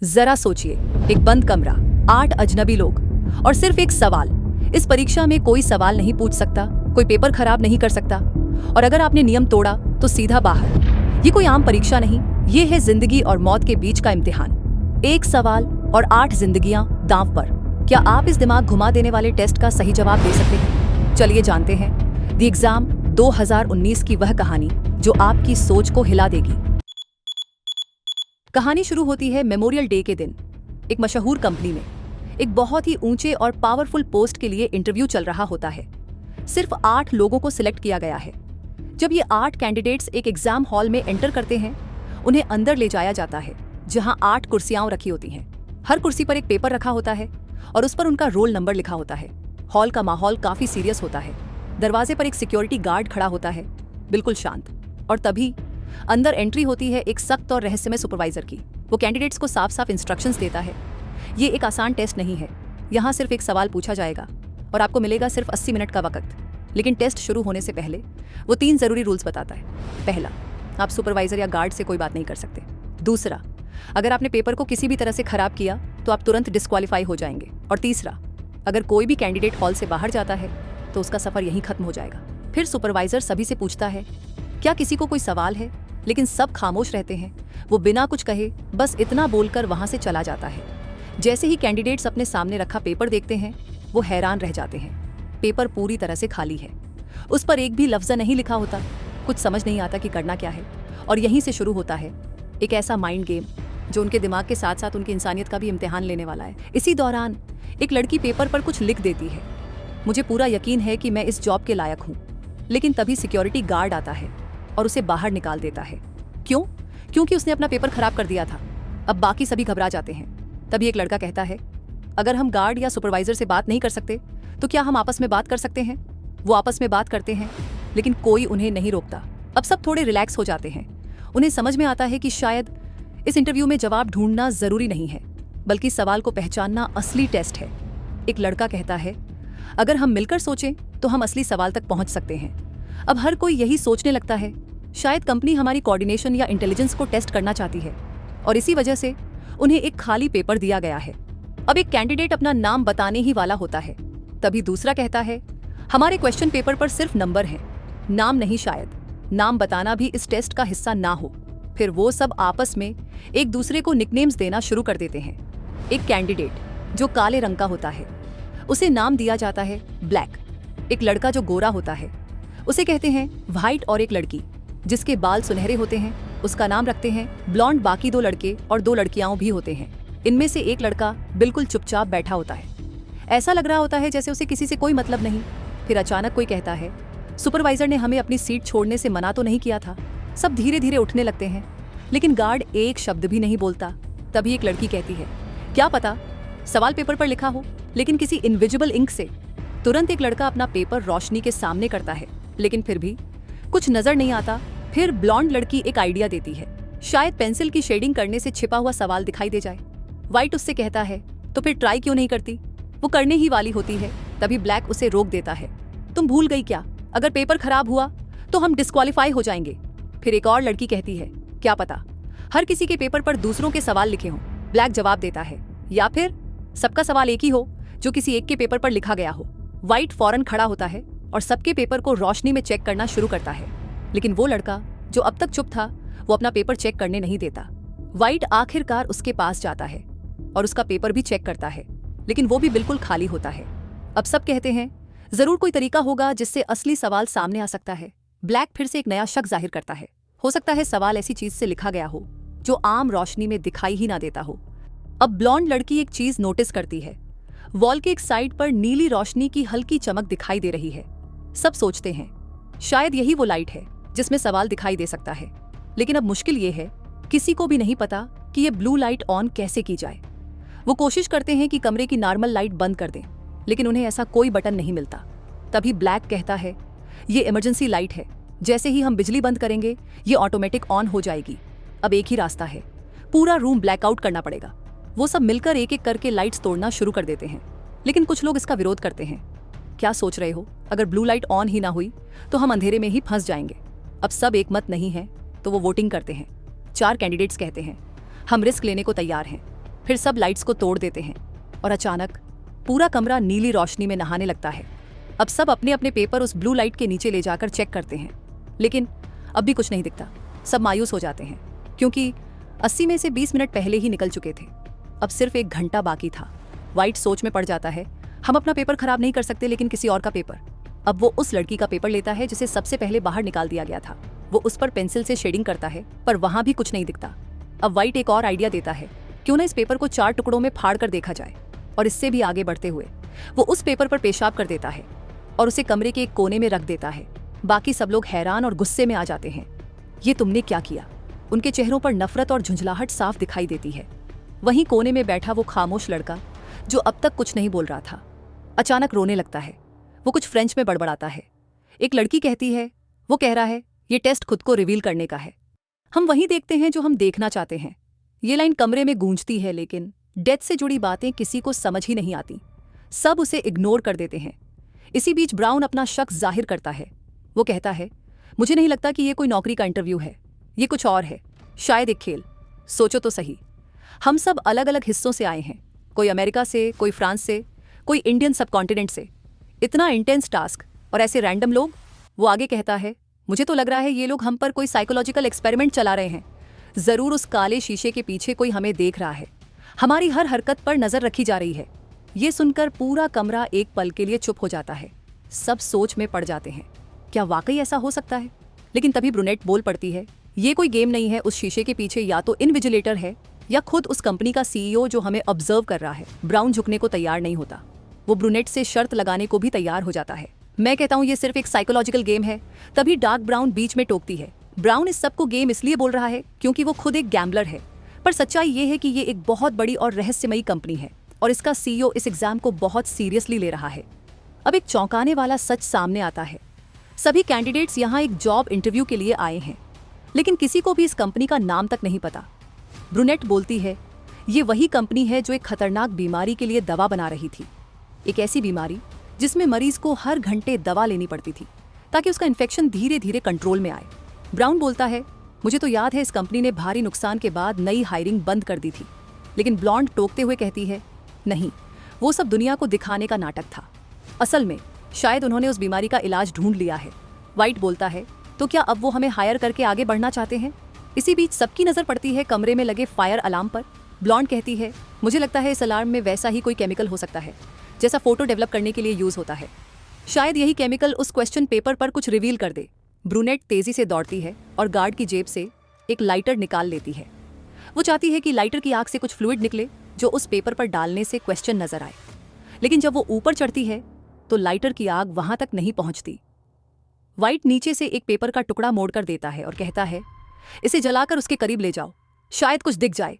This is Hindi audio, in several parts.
जरा सोचिए, एक बंद कमरा, 8 अजनबी लोग और सिर्फ एक सवाल। इस परीक्षा में कोई सवाल नहीं पूछ सकता, कोई पेपर खराब नहीं कर सकता, और अगर आपने नियम तोड़ा तो सीधा बाहर। ये कोई आम परीक्षा नहीं, ये है जिंदगी और मौत के बीच का इम्तिहान। एक सवाल और 8 जिंदगियां दांव पर। क्या आप इस दिमाग घुमा देने वाले टेस्ट का सही जवाब दे सकते हैं? चलिए जानते हैं द एग्जाम 2019 की वह कहानी जो आपकी सोच को हिला देगी। कहानी शुरू होती है मेमोरियल डे के दिन। एक मशहूर कंपनी में एक बहुत ही ऊंचे और पावरफुल पोस्ट के लिए इंटरव्यू चल रहा होता है। सिर्फ 8 लोगों को सिलेक्ट किया गया है। जब ये 8 कैंडिडेट्स एक एग्जाम हॉल में एंटर करते हैं, उन्हें अंदर ले जाया जाता है जहां 8 कुर्सियां रखी होती हैं। हर कुर्सी पर एक पेपर रखा होता है और उस पर उनका रोल नंबर लिखा होता है। हॉल का माहौल काफी सीरियस होता है। दरवाजे पर एक सिक्योरिटी गार्ड खड़ा होता है, बिल्कुल शांत। और तभी अंदर एंट्री होती है एक सख्त और रहस्यमय सुपरवाइजर की। वो कैंडिडेट्स को साफ साफ इंस्ट्रक्शंस देता है। ये एक आसान टेस्ट नहीं है, यहाँ सिर्फ एक सवाल पूछा जाएगा और आपको मिलेगा सिर्फ 80 मिनट का वक्त। लेकिन टेस्ट शुरू होने से पहले वो 3 जरूरी रूल्स बताता है। पहला, आप सुपरवाइजर या गार्ड से कोई बात नहीं कर सकते। दूसरा, अगर आपने पेपर को किसी भी तरह से खराब किया तो आप तुरंत डिस्क्वालीफाई हो जाएंगे। और तीसरा, अगर कोई भी कैंडिडेट हॉल से बाहर जाता है तो उसका सफर यहीं खत्म हो जाएगा। फिर सुपरवाइजर सभी से पूछता है, क्या किसी को कोई सवाल है? लेकिन सब खामोश रहते हैं। वो बिना कुछ कहे बस इतना बोलकर वहां से चला जाता है। जैसे ही कैंडिडेट्स अपने सामने रखा पेपर देखते हैं, वो हैरान रह जाते हैं। पेपर पूरी तरह से खाली है, उस पर एक भी लफ्ज़ नहीं लिखा होता। कुछ समझ नहीं आता कि करना क्या है। और यहीं से शुरू होता है एक ऐसा माइंड गेम जो उनके दिमाग के साथ साथ उनकी इंसानियत का भी इम्तिहान लेने वाला है। इसी दौरान एक लड़की पेपर पर कुछ लिख देती है, मुझे पूरा यकीन है कि मैं इस जॉब के लायक हूँ। लेकिन तभी सिक्योरिटी गार्ड आता है और उसे बाहर निकाल देता है। क्यों? क्योंकि उसने अपना पेपर खराब कर दिया था। अब बाकी सभी घबरा जाते हैं। तभी एक लड़का कहता है, अगर हम गार्ड या सुपरवाइजर से बात नहीं कर सकते तो क्या हम आपस में बात कर सकते हैं? वो आपस में बात करते हैं, लेकिन कोई उन्हें नहीं रोकता। अब सब थोड़े रिलैक्स हो जाते हैं। उन्हें समझ में आता है कि शायद इस इंटरव्यू में जवाब ढूंढना जरूरी नहीं है, बल्कि सवाल को पहचानना असली टेस्ट है। एक लड़का कहता है, अगर हम मिलकर सोचें तो हम असली सवाल तक पहुंच सकते हैं। अब हर कोई यही सोचने लगता है, शायद कंपनी हमारी कोऑर्डिनेशन या इंटेलिजेंस को टेस्ट करना चाहती है और इसी वजह से उन्हें एक खाली पेपर दिया गया है। अब एक कैंडिडेट अपना नाम बताने ही वाला होता है। तभी दूसरा कहता है, हमारे क्वेश्चन पेपर पर सिर्फ नंबर हैं, नाम नहीं। शायद नाम बताना भी इस टेस्ट का हिस्सा ना हो। फिर वो सब आपस में एक दूसरे को निकनेम्स देना शुरू कर देते हैं। एक कैंडिडेट जो काले रंग का होता है, उसे नाम दिया जाता है ब्लैक। एक लड़का जो गोरा होता है, उसे कहते हैं व्हाइट। और एक लड़की जिसके बाल सुनहरे होते हैं, उसका नाम रखते हैं ब्लॉन्ड। बाकी 2 लड़के और 2 लड़कियां भी होते हैं। इनमें से एक लड़का बिल्कुल चुपचाप बैठा होता है, ऐसा लग रहा होता है जैसे उसे किसी से कोई मतलब नहीं। फिर अचानक कोई कहता है, सुपरवाइजर ने हमें अपनी सीट छोड़ने से मना तो नहीं किया था। सब धीरे धीरे उठने लगते हैं, लेकिन गार्ड एक शब्द भी नहीं बोलता। तभी एक लड़की कहती है, क्या पता सवाल पेपर पर लिखा हो, लेकिन किसी इनविजिबल इंक से। तुरंत एक लड़का अपना पेपर रोशनी के सामने करता है, लेकिन फिर भी कुछ नजर नहीं आता। फिर ब्लॉन्ड लड़की एक आइडिया देती है, शायद पेंसिल की शेडिंग करने से छिपा हुआ सवाल दिखाई दे जाए। व्हाइट उससे कहता है, तो फिर ट्राई क्यों नहीं करती? वो करने ही वाली होती है। तभी ब्लैक उसे रोक देता है, तुम भूल गई क्या? अगर पेपर खराब हुआ तो हम डिस्क्वालीफाई हो जाएंगे। फिर एक और लड़की कहती है, क्या पता हर किसी के पेपर पर दूसरों के सवाल लिखे हों। ब्लैक जवाब देता है, या फिर सबका सवाल एक ही हो जो किसी एक के पेपर पर लिखा गया हो। व्हाइट फौरन खड़ा होता है और सबके पेपर को रोशनी में चेक करना शुरू करता है। लेकिन वो लड़का जो अब तक चुप था, वो अपना पेपर चेक करने नहीं देता। व्हाइट आखिरकार उसके पास जाता है और उसका पेपर भी चेक करता है, लेकिन वो भी बिल्कुल खाली होता है। अब सब कहते हैं, जरूर कोई तरीका होगा जिससे असली सवाल सामने आ सकता है। ब्लैक फिर से एक नया शक जाहिर करता है, हो सकता है सवाल ऐसी चीज से लिखा गया हो जो आम रोशनी में दिखाई ही ना देता हो। अब ब्लॉन्ड लड़की एक चीज नोटिस करती है, वॉल के एक साइड पर नीली रोशनी की हल्की चमक दिखाई दे रही है। सब सोचते हैं, शायद यही वो लाइट है जिसमें सवाल दिखाई दे सकता है। लेकिन अब मुश्किल ये है, किसी को भी नहीं पता कि ये ब्लू लाइट ऑन कैसे की जाए। वो कोशिश करते हैं कि कमरे की नॉर्मल लाइट बंद कर दें, लेकिन उन्हें ऐसा कोई बटन नहीं मिलता। तभी ब्लैक कहता है, ये इमरजेंसी लाइट है, जैसे ही हम बिजली बंद करेंगे ये ऑटोमेटिक ऑन हो जाएगी। अब एक ही रास्ता है, पूरा रूम ब्लैकआउट करना पड़ेगा। वो सब मिलकर एक एक करके लाइट्स तोड़ना शुरू कर देते हैं, लेकिन कुछ लोग इसका विरोध करते हैं। क्या सोच रहे हो, अगर ब्लू लाइट ऑन ही ना हुई तो हम अंधेरे में ही फंस जाएंगे। अब सब एक मत नहीं है तो वो वोटिंग करते हैं। 4 कैंडिडेट्स कहते हैं, हम रिस्क लेने को तैयार हैं। फिर सब लाइट्स को तोड़ देते हैं और अचानक पूरा कमरा नीली रोशनी में नहाने लगता है। अब सब अपने अपने पेपर उस ब्लू लाइट के नीचे ले जाकर चेक करते हैं, लेकिन अब भी कुछ नहीं दिखता। सब मायूस हो जाते हैं क्योंकि 80 में से 20 मिनट पहले ही निकल चुके थे। अब सिर्फ 1 घंटा बाकी था। वाइट सोच में पड़ जाता है, हम अपना पेपर खराब नहीं कर सकते, लेकिन किसी और का पेपर। अब वो उस लड़की का पेपर लेता है जिसे सबसे पहले बाहर निकाल दिया गया था। वो उस पर पेंसिल से शेडिंग करता है, पर वहां भी कुछ नहीं दिखता। अब वाइट एक और आइडिया देता है, क्यों ना इस पेपर को 4 टुकड़ों में फाड़ कर देखा जाए। और इससे भी आगे बढ़ते हुए वो उस पेपर पर पेशाब कर देता है और उसे कमरे के एक कोने में रख देता है। बाकी सब लोग हैरान और गुस्से में आ जाते हैं, ये तुमने क्या किया? उनके चेहरों पर नफरत और झुंझलाहट साफ दिखाई देती है। वहीं कोने में बैठा वो खामोश लड़का जो अब तक कुछ नहीं बोल रहा था, अचानक रोने लगता है। वो कुछ फ्रेंच में बड़बड़ाता है। एक लड़की कहती है, वो कह रहा है, ये टेस्ट खुद को रिवील करने का है। हम वही देखते हैं जो हम देखना चाहते हैं। ये लाइन कमरे में गूंजती है, लेकिन डेथ से जुड़ी बातें किसी को समझ ही नहीं आती। सब उसे इग्नोर कर देते हैं। इसी बीच ब्राउन अपना शक जाहिर करता है। वो कहता है, मुझे नहीं लगता कि ये कोई नौकरी का इंटरव्यू है, ये कुछ और है, शायद एक खेल। सोचो तो सही, हम सब अलग अलग हिस्सों से आए हैं, कोई अमेरिका से, कोई फ्रांस से, कोई इंडियन सबकॉन्टिनेंट से। इतना इंटेंस टास्क और ऐसे रैंडम लोग। वो आगे कहता है, मुझे तो लग रहा है ये लोग हम पर कोई साइकोलॉजिकल एक्सपेरिमेंट चला रहे हैं। जरूर उस काले शीशे के पीछे कोई हमें देख रहा है, हमारी हर हरकत पर नजर रखी जा रही है। ये सुनकर पूरा कमरा एक पल के लिए चुप हो जाता है। सब सोच में पड़ जाते हैं, क्या वाकई ऐसा हो सकता है? लेकिन तभी ब्रुनेट बोल पड़ती है, ये कोई गेम नहीं है। उस शीशे के पीछे या तो इनविजिलेटर है या खुद उस कंपनी का सीईओ जो हमें ऑब्जर्व कर रहा है। ब्राउन झुकने को तैयार नहीं होता। वो ब्रुनेट से शर्त लगाने को भी तैयार हो जाता है। मैं कहता हूँ ये सिर्फ एक साइकोलॉजिकल गेम है। तभी डार्क ब्राउन बीच में टोकती है, ब्राउन इस सब को गेम इसलिए बोल रहा है क्योंकि वो खुद एक गैम्बलर है। पर सच्चाई ये है कि ये एक बहुत बड़ी और रहस्यमयी कंपनी है और इसका सीईओ इस एग्जाम को बहुत सीरियसली ले रहा है। अब एक चौंकाने वाला सच सामने आता है। सभी कैंडिडेट्स यहाँ एक जॉब इंटरव्यू के लिए आए हैं, लेकिन किसी को भी इस कंपनी का नाम तक नहीं पता। ब्रुनेट बोलती है, ये वही कंपनी है जो एक खतरनाक बीमारी के लिए दवा बना रही थी। एक ऐसी बीमारी जिसमें मरीज को हर घंटे दवा लेनी पड़ती थी ताकि उसका इन्फेक्शन धीरे धीरे कंट्रोल में आए। ब्राउन बोलता है, मुझे तो याद है इस कंपनी ने भारी नुकसान के बाद नई हायरिंग बंद कर दी थी। लेकिन ब्लॉन्ड टोकते हुए कहती है, नहीं, वो सब दुनिया को दिखाने का नाटक था। असल में शायद उन्होंने उस बीमारी का इलाज ढूंढ लिया है। वाइट बोलता है, तो क्या अब वो हमें हायर करके आगे बढ़ना चाहते हैं? इसी बीच सबकी नजर पड़ती है कमरे में लगे फायर अलार्म पर। ब्लॉन्ड कहती है, मुझे लगता है इस अलार्म में वैसा ही कोई केमिकल हो सकता है जैसा फोटो डेवलप करने के लिए यूज होता है। शायद यही केमिकल उस क्वेश्चन पेपर पर कुछ रिवील कर दे। ब्रुनेट तेजी से दौड़ती है और गार्ड की जेब से एक लाइटर निकाल लेती है। वो चाहती है कि लाइटर की आग से कुछ फ्लूइड निकले जो उस पेपर पर डालने से क्वेश्चन नजर आए। लेकिन जब वो ऊपर चढ़ती है तो लाइटर की आग वहां तक नहीं पहुंचती। वाइट नीचे से एक पेपर का टुकड़ा मोड़कर देता है और कहता है, इसे जलाकर उसके करीब ले जाओ, शायद कुछ दिख जाए।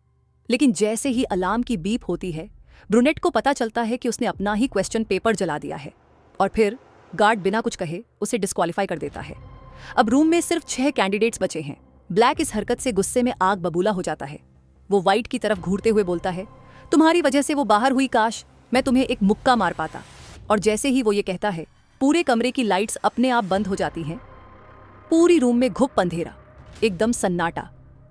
लेकिन जैसे ही अलार्म की बीप होती है, ब्रुनेट को पता चलता है कि उसने अपना ही क्वेश्चन पेपर जला दिया है और फिर गार्ड बिना कुछ कहे उसे डिस्क्वालीफाई कर देता है। अब रूम में सिर्फ 6 कैंडिडेट्स बचे हैं। ब्लैक इस हरकत से गुस्से में आग बबूला हो जाता है। वो वाइट की तरफ घूरते हुए बोलता है, तुम्हारी वजह से वो बाहर हुई, काश मैं तुम्हें एक मुक्का मार पाता। और जैसे ही वो ये कहता है, पूरे कमरे की लाइट्स अपने आप बंद हो जाती हैं। पूरी रूम में घुप अंधेरा, एकदम सन्नाटा।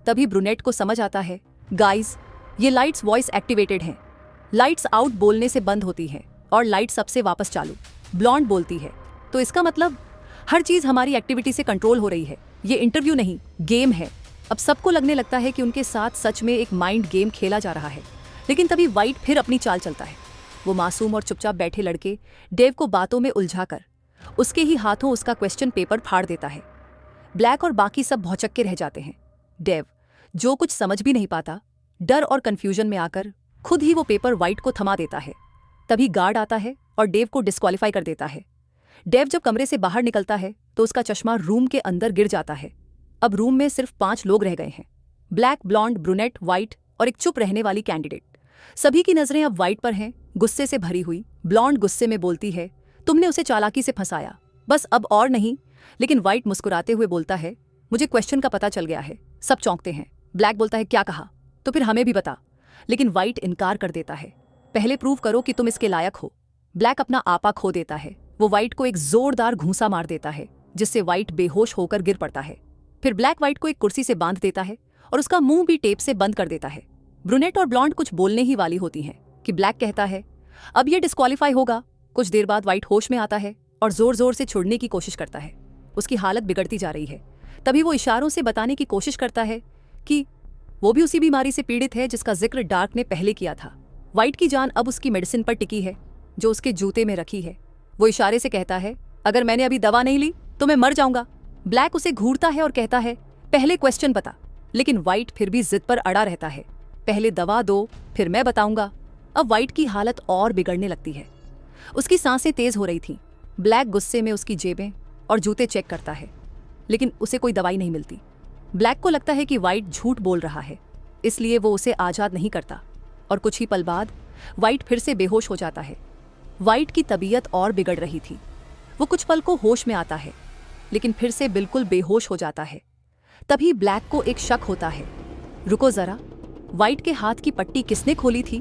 तभी ब्रुनेट को समझ आता है, गाइस, ये लाइट्स वॉइस एक्टिवेटेड हैं। लाइट्स आउट बोलने से बंद होती है और लाइट्स अब से वापस चालू। ब्लॉन्ड बोलती है, तो इसका मतलब हर चीज हमारी एक्टिविटी से कंट्रोल हो रही है। ये इंटरव्यू नहीं, गेम है। अब सबको लगने लगता है कि उनके साथ सच में एक माइंड गेम खेला जा रहा है। लेकिन तभी वाइट फिर अपनी चाल चलता है। वो मासूम और चुपचाप बैठे लड़के डेव को बातों में उलझाकर उसके ही हाथों उसका क्वेश्चन पेपर फाड़ देता है। ब्लैक और बाकी सब भौचक्के रह जाते हैं। डेव, जो कुछ समझ भी नहीं पाता, डर और कंफ्यूजन में आकर खुद ही वो पेपर वाइट को थमा देता है। तभी गार्ड आता है और डेव को डिस्क्वालीफाई कर देता है। डेव जब कमरे से बाहर निकलता है तो उसका चश्मा रूम के अंदर गिर जाता है। अब रूम में सिर्फ 5 लोग रह गए हैं, ब्लैक, ब्लॉन्ड, ब्रुनेट, वाइट और एक चुप रहने वाली कैंडिडेट। सभी की नजरें अब वाइट पर हैं, गुस्से से भरी हुई। ब्लॉन्ड गुस्से में बोलती है, तुमने उसे चालाकी से फंसाया, बस अब और नहीं। लेकिन वाइट मुस्कुराते हुए बोलता है, मुझे क्वेश्चन का पता चल गया है। सब चौंकते हैं। ब्लैक बोलता है, क्या कहा? तो फिर हमें भी बता। लेकिन वाइट इनकार कर देता है, पहले प्रूव करो कि तुम इसके लायक हो। ब्लैक अपना आपा खो देता है। वो वाइट को एक जोरदार घूंसा मार देता है जिससे वाइट बेहोश होकर गिर पड़ता है। फिर ब्लैक वाइट को एक कुर्सी से बांध देता है और उसका मुंह भी टेप से बंद कर देता है। ब्रूनेट और ब्लॉन्ड कुछ बोलने ही वाली होती हैं कि ब्लैक कहता है अब ये डिस्क्वालीफाई होगा। कुछ देर बाद व्हाइट होश में आता है और जोर जोर से छुड़ने की कोशिश करता है। उसकी हालत बिगड़ती जा रही है। तभी वो इशारों से बताने की कोशिश करता है कि वो भी उसी बीमारी से पीड़ित है जिसका जिक्र डार्क ने पहले किया था। व्हाइट की जान अब उसकी मेडिसिन पर टिकी है जो उसके जूते में रखी है। वो इशारे से कहता है अगर मैंने अभी दवा नहीं ली तो मैं मर जाऊंगा। ब्लैक उसे घूरता है और कहता है पहले क्वेश्चन बता, लेकिन व्हाइट फिर भी जिद पर अड़ा रहता है। पहले दवा दो फिर मैं बताऊंगा। अब व्हाइट की हालत और बिगड़ने लगती है। उसकी सांसें तेज हो रही थीं। ब्लैक गुस्से में उसकी जेबें और जूते चेक करता है, लेकिन उसे कोई दवाई नहीं मिलती। ब्लैक को लगता है कि व्हाइट झूठ बोल रहा है, इसलिए वो उसे आज़ाद नहीं करता और कुछ ही पल बाद व्हाइट फिर से बेहोश हो जाता है। व्हाइट की तबीयत और बिगड़ रही थी। वो कुछ पल को होश में आता है, लेकिन फिर से बिल्कुल बेहोश हो जाता है। तभी ब्लैक को एक शक होता है। रुको जरा, व्हाइट के हाथ की पट्टी किसने खोली थी?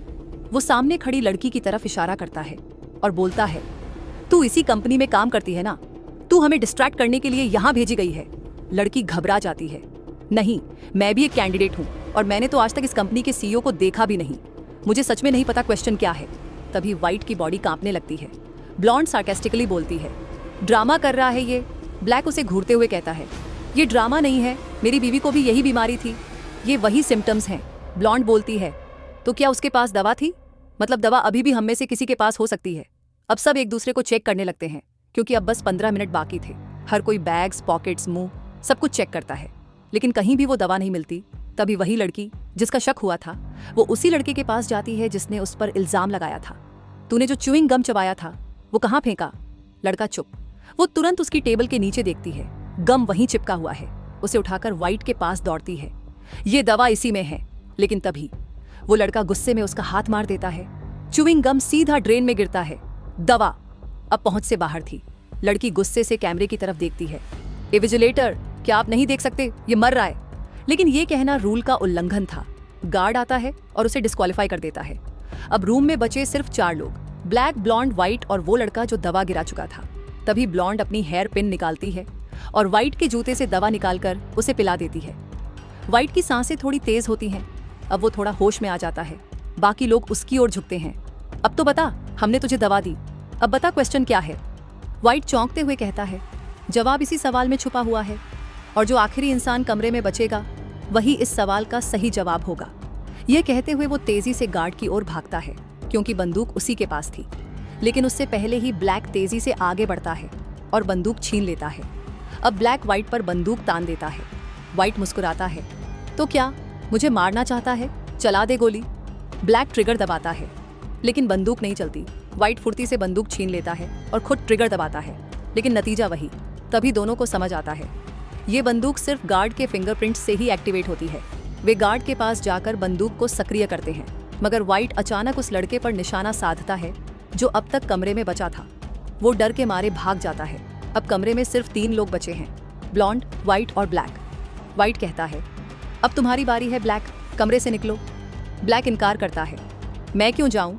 वो सामने खड़ी लड़की की तरफ इशारा करता है और बोलता है तू इसी कंपनी में काम करती है ना, तू हमें डिस्ट्रैक्ट करने के लिए यहाँ भेजी गई है। लड़की घबरा जाती है। नहीं, मैं भी एक कैंडिडेट हूँ और मैंने तो आज तक इस कंपनी के सीईओ को देखा भी नहीं। मुझे सच में नहीं पता क्वेश्चन क्या है। तभी व्हाइट की बॉडी कांपने लगती है। ब्लॉन्ड सार्केस्टिकली बोलती है ड्रामा कर रहा है ये। ब्लैक उसे घूरते हुए कहता है ये ड्रामा नहीं है, मेरी बीवी को भी यही बीमारी थी, ये वही सिम्टम्स हैं। ब्लॉन्ड बोलती है तो क्या उसके पास दवा थी? मतलब दवा अभी भी हम में से किसी के पास हो सकती है। अब सब एक दूसरे को चेक करने लगते हैं क्योंकि अब बस 15 मिनट बाकी थे। हर कोई बैग्स, पॉकेट्स, मुंह सब कुछ चेक करता है, लेकिन कहीं भी वो दवा नहीं मिलती। तभी वही लड़की जिसका शक हुआ था वो उसी लड़के के पास जाती है जिसने उस पर इल्जाम लगाया था। तूने जो च्यूइंग गम चबाया था वो कहाँ फेंका? लड़का चुप। वो तुरंत उसकी टेबल के नीचे देखती है, गम वहीं चिपका हुआ है। उसे उठाकर व्हाइट के पास दौड़ती है, ये दवा इसी में है। लेकिन तभी वो लड़का गुस्से में उसका हाथ मार देता है। च्यूइंग गम सीधा ड्रेन में गिरता है। दवा अब पहुंच से बाहर थी। लड़की गुस्से से कैमरे की तरफ देखती है। इविजिलेटर, क्या आप नहीं देख सकते? ये मर रहा है। लेकिन ये कहना रूल का उल्लंघन था। गार्ड आता है और उसे डिस्क्वालीफाई कर देता है। अब रूम में बचे सिर्फ 4 लोग, ब्लैक, ब्लॉन्ड, व्हाइट और वो लड़का जो दवा गिरा चुका था। तभी ब्लॉन्ड अपनी हेयर पिन निकालती है और व्हाइट के जूते से दवा निकालकर उसे पिला देती है। व्हाइट की सांसें थोड़ी तेज होती हैं। अब वो थोड़ा होश में आ जाता है। बाकी लोग उसकी ओर झुकते हैं। अब तो बता, हमने तुझे दवा दी, अब बता क्वेश्चन क्या है? व्हाइट चौंकते हुए कहता है जवाब इसी सवाल में छुपा हुआ है और जो आखिरी इंसान कमरे में बचेगा वही इस सवाल का सही जवाब होगा। यह कहते हुए वो तेजी से गार्ड की ओर भागता है क्योंकि बंदूक उसी के पास थी। लेकिन उससे पहले ही ब्लैक तेजी से आगे बढ़ता है और बंदूक छीन लेता है। अब ब्लैक व्हाइट पर बंदूक तान देता है। व्हाइट मुस्कुराता है तो क्या मुझे मारना चाहता है? चला दे गोली। ब्लैक ट्रिगर दबाता है लेकिन बंदूक नहीं चलती। व्हाइट फुर्ती से बंदूक छीन लेता है और खुद ट्रिगर दबाता है, लेकिन नतीजा वही। तभी दोनों को समझ आता है ये बंदूक सिर्फ गार्ड के फिंगरप्रिंट से ही एक्टिवेट होती है। वे गार्ड के पास जाकर बंदूक को सक्रिय करते हैं, मगर व्हाइट अचानक उस लड़के पर निशाना साधता है जो अब तक कमरे में बचा था। वो डर के मारे भाग जाता है। अब कमरे में सिर्फ 3 लोग बचे हैं, ब्लॉन्ड, व्हाइट और ब्लैक। व्हाइट कहता है अब तुम्हारी बारी है ब्लैक, कमरे से निकलो। ब्लैक इनकार करता है, मैं क्यों जाऊं?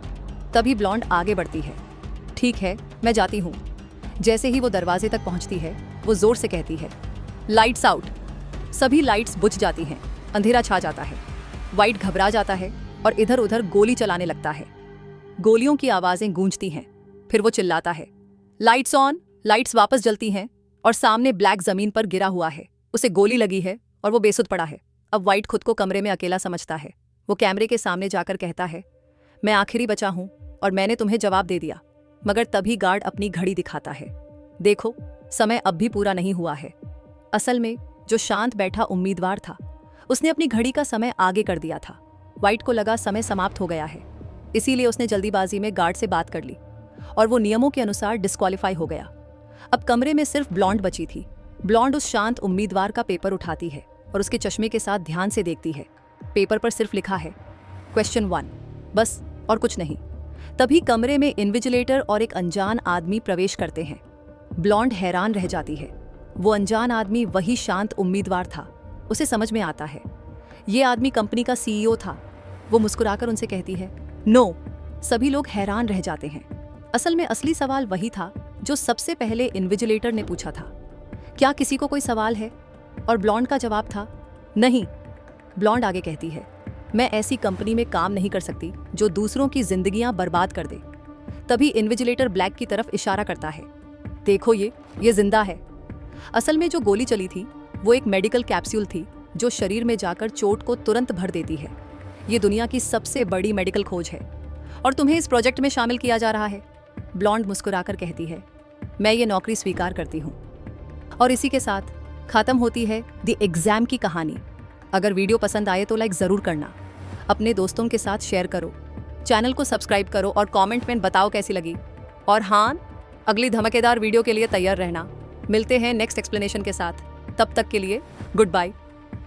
तभी ब्लॉन्ड आगे बढ़ती है, ठीक है मैं जाती हूँ। जैसे ही वो दरवाजे तक पहुँचती है वो जोर से कहती है लाइट्स आउट। सभी लाइट्स बुझ जाती हैं, अंधेरा छा जाता है। व्हाइट घबरा जाता है और इधर उधर गोली चलाने लगता है। गोलियों की आवाज़ें गूंजती हैं। फिर वो चिल्लाता है लाइट्स ऑन। लाइट्स वापस जलती हैं और सामने ब्लैक जमीन पर गिरा हुआ है। उसे गोली लगी है और वो बेसुध पड़ा है। अब व्हाइट खुद को कमरे में अकेला समझता है। वो कैमरे के सामने जाकर कहता है मैं आखिरी बचा हूँ और मैंने तुम्हें जवाब दे दिया। मगर तभी गार्ड अपनी घड़ी दिखाता है, देखो समय अब भी पूरा नहीं हुआ है। असल में जो शांत बैठा उम्मीदवार था उसने अपनी घड़ी का समय आगे कर दिया था। व्हाइट को लगा समय समाप्त हो गया है, इसीलिए उसने जल्दीबाजी में गार्ड से बात कर ली और वो नियमों के अनुसार डिस्क्वालीफाई हो गया। अब कमरे में सिर्फ ब्लॉन्ड बची थी। ब्लॉन्ड उस शांत उम्मीदवार का पेपर उठाती है और उसके चश्मे के साथ ध्यान से देखती है। पेपर पर सिर्फ लिखा है क्वेश्चन 1, बस और कुछ नहीं। तभी कमरे में इन्विजिलेटर और एक अनजान आदमी प्रवेश करते हैं। ब्लॉन्ड हैरान रह जाती है। वो अनजान आदमी वही शांत उम्मीदवार था। उसे समझ में आता है ये आदमी कंपनी का सीईओ था। वो मुस्कुराकर उनसे कहती है नो। सभी लोग हैरान रह जाते हैं। असल में असली सवाल वही था जो सबसे पहले इन्विजिलेटर ने पूछा था, क्या किसी को कोई सवाल है? और ब्लॉन्ड का जवाब था नहीं। ब्लॉन्ड आगे कहती है मैं ऐसी कंपनी में काम नहीं कर सकती जो दूसरों की जिंदगियां बर्बाद कर दे। तभी इन्विजिलेटर ब्लैक की तरफ इशारा करता है। देखो ये जिंदा है। असल में जो गोली चली थी वो एक मेडिकल कैप्सूल थी जो शरीर में जाकर चोट को तुरंत भर देती है। ये दुनिया की सबसे बड़ी मेडिकल खोज है और तुम्हें इस प्रोजेक्ट में शामिल किया जा रहा है। ब्लॉन्ड मुस्कुराकर कहती है, मैं ये नौकरी स्वीकार करती हूँ। और इसी के साथ खत्म होती है द एग्जाम की कहानी। अगर वीडियो पसंद आए तो लाइक ज़रूर करना, अपने दोस्तों के साथ शेयर करो, चैनल को सब्सक्राइब करो और कमेंट में बताओ कैसी लगी। और हाँ, अगली धमाकेदार वीडियो के लिए तैयार रहना। मिलते हैं नेक्स्ट एक्सप्लेनेशन के साथ। तब तक के लिए गुड बाय।